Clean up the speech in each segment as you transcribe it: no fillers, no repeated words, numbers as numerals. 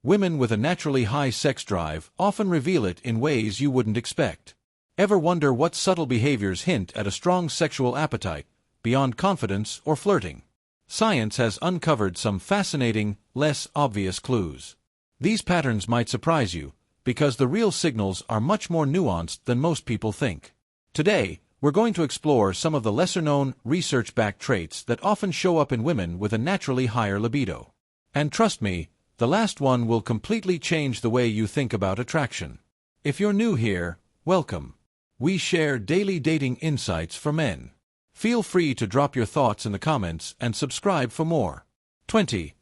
Women with a naturally high sex drive often reveal it in ways you wouldn't expect. Ever wonder what subtle behaviors hint at a strong sexual appetite, beyond confidence or flirting? Science has uncovered some fascinating, less obvious clues. These patterns might surprise you, because the real signals are much more nuanced than most people think. Today, we're going to explore some of the lesser-known, research-backed traits that often show up in women with a naturally higher libido. And trust me, the last one will completely change the way you think about attraction. If you're new here, welcome. We share daily dating insights for men. Feel free to drop your thoughts in the comments and subscribe for more. 20.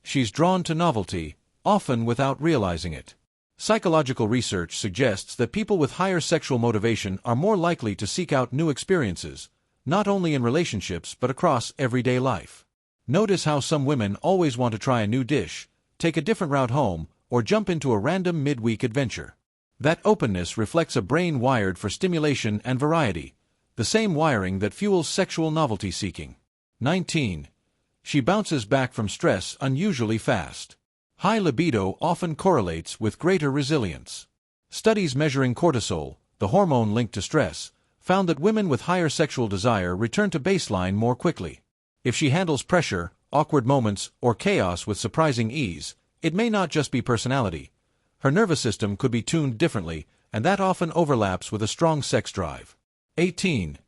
She's drawn to novelty, often without realizing it. Psychological research suggests that people with higher sexual motivation are more likely to seek out new experiences, not only in relationships but across everyday life. Notice how some women always want to try a new dish, take a different route home, or jump into a random midweek adventure. That openness reflects a brain wired for stimulation and variety, the same wiring that fuels sexual novelty seeking. 19. She bounces back from stress unusually fast. High libido often correlates with greater resilience. Studies measuring cortisol, the hormone linked to stress, found that women with higher sexual desire return to baseline more quickly. If she handles pressure, awkward moments, or chaos with surprising ease, it may not just be personality. Her nervous system could be tuned differently, and that often overlaps with a strong sex drive. 18.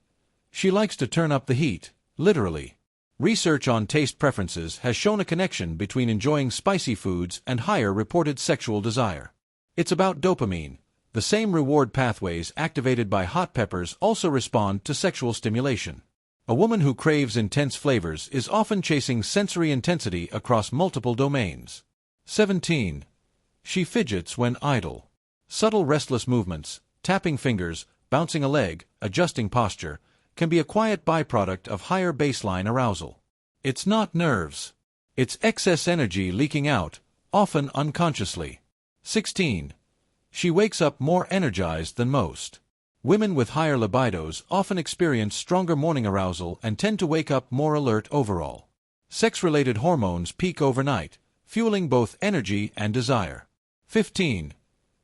She likes to turn up the heat, literally. Research on taste preferences has shown a connection between enjoying spicy foods and higher reported sexual desire. It's about dopamine. The same reward pathways activated by hot peppers also respond to sexual stimulation. A woman who craves intense flavors is often chasing sensory intensity across multiple domains. 17. She fidgets when idle. Subtle restless movements, tapping fingers, bouncing a leg, adjusting posture, can be a quiet byproduct of higher baseline arousal. It's not nerves. It's excess energy leaking out, often unconsciously. 16. She wakes up more energized than most. Women with higher libidos often experience stronger morning arousal and tend to wake up more alert overall. Sex-related hormones peak overnight, fueling both energy and desire. 15.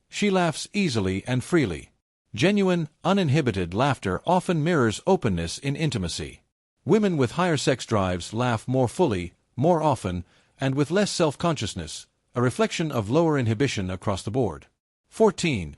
She laughs easily and freely. Genuine, uninhibited laughter often mirrors openness in intimacy. Women with higher sex drives laugh more fully, more often, and with less self-consciousness, a reflection of lower inhibition across the board. 14.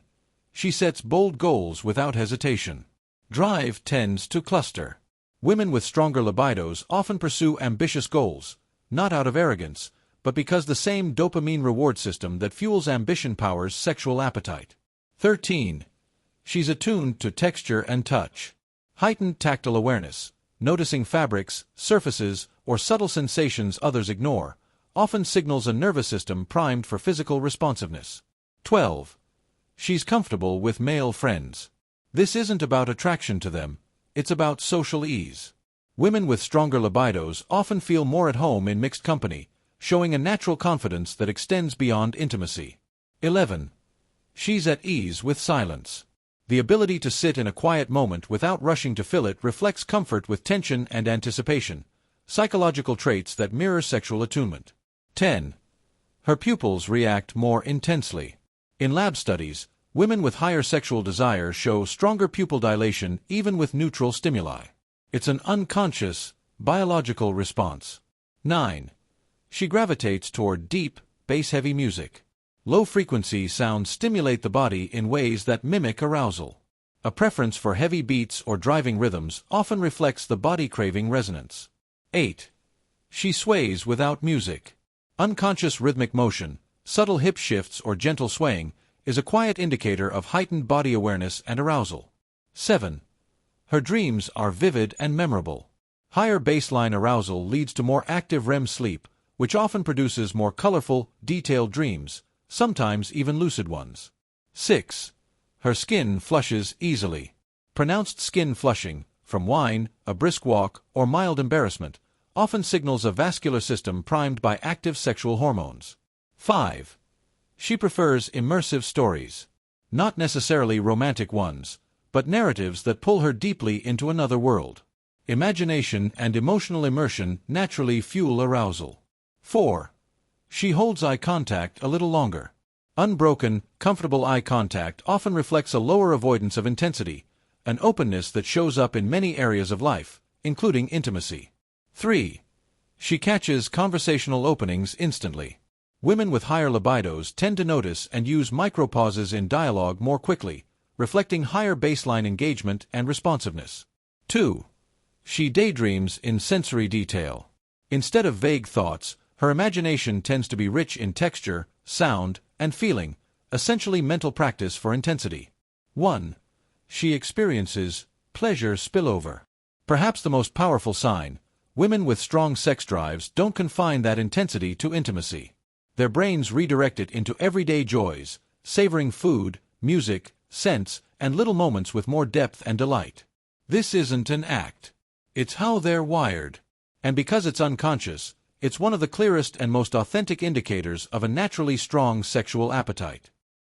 She sets bold goals without hesitation. Drive tends to cluster. Women with stronger libidos often pursue ambitious goals, not out of arrogance, but because the same dopamine reward system that fuels ambition powers sexual appetite. 13. She's attuned to texture and touch. Heightened tactile awareness, noticing fabrics, surfaces, or subtle sensations others ignore, often signals a nervous system primed for physical responsiveness. 12. She's comfortable with male friends. This isn't about attraction to them, it's about social ease. Women with stronger libidos often feel more at home in mixed company, showing a natural confidence that extends beyond intimacy. 11. She's at ease with silence. The ability to sit in a quiet moment without rushing to fill it reflects comfort with tension and anticipation, psychological traits that mirror sexual attunement. 10. Her pupils react more intensely. In lab studies, women with higher sexual desire show stronger pupil dilation even with neutral stimuli. It's an unconscious, biological response. 9. She gravitates toward deep, bass-heavy music. Low-frequency sounds stimulate the body in ways that mimic arousal. A preference for heavy beats or driving rhythms often reflects the body craving resonance. 8. She sways without music. Unconscious rhythmic motion, subtle hip shifts or gentle swaying, is a quiet indicator of heightened body awareness and arousal. 7. Her dreams are vivid and memorable. Higher baseline arousal leads to more active REM sleep, which often produces more colorful, detailed dreams, sometimes even lucid ones. 6. Her skin flushes easily. Pronounced skin flushing, from wine, a brisk walk, or mild embarrassment, often signals a vascular system primed by active sexual hormones. 5. She prefers immersive stories. Not necessarily romantic ones, but narratives that pull her deeply into another world. Imagination and emotional immersion naturally fuel arousal. 4. She holds eye contact a little longer. Unbroken, comfortable eye contact often reflects a lower avoidance of intensity, an openness that shows up in many areas of life, including intimacy. 3. She catches conversational openings instantly. Women with higher libidos tend to notice and use micropauses in dialogue more quickly, reflecting higher baseline engagement and responsiveness. 2. She daydreams in sensory detail. Instead of vague thoughts, her imagination tends to be rich in texture, sound, and feeling, essentially mental practice for intensity. 1. She experiences pleasure spillover. Perhaps the most powerful sign, women with strong sex drives don't confine that intensity to intimacy. Their brains redirect it into everyday joys, savoring food, music, scents, and little moments with more depth and delight. This isn't an act. It's how they're wired. And because it's unconscious, it's one of the clearest and most authentic indicators of a naturally strong sexual appetite.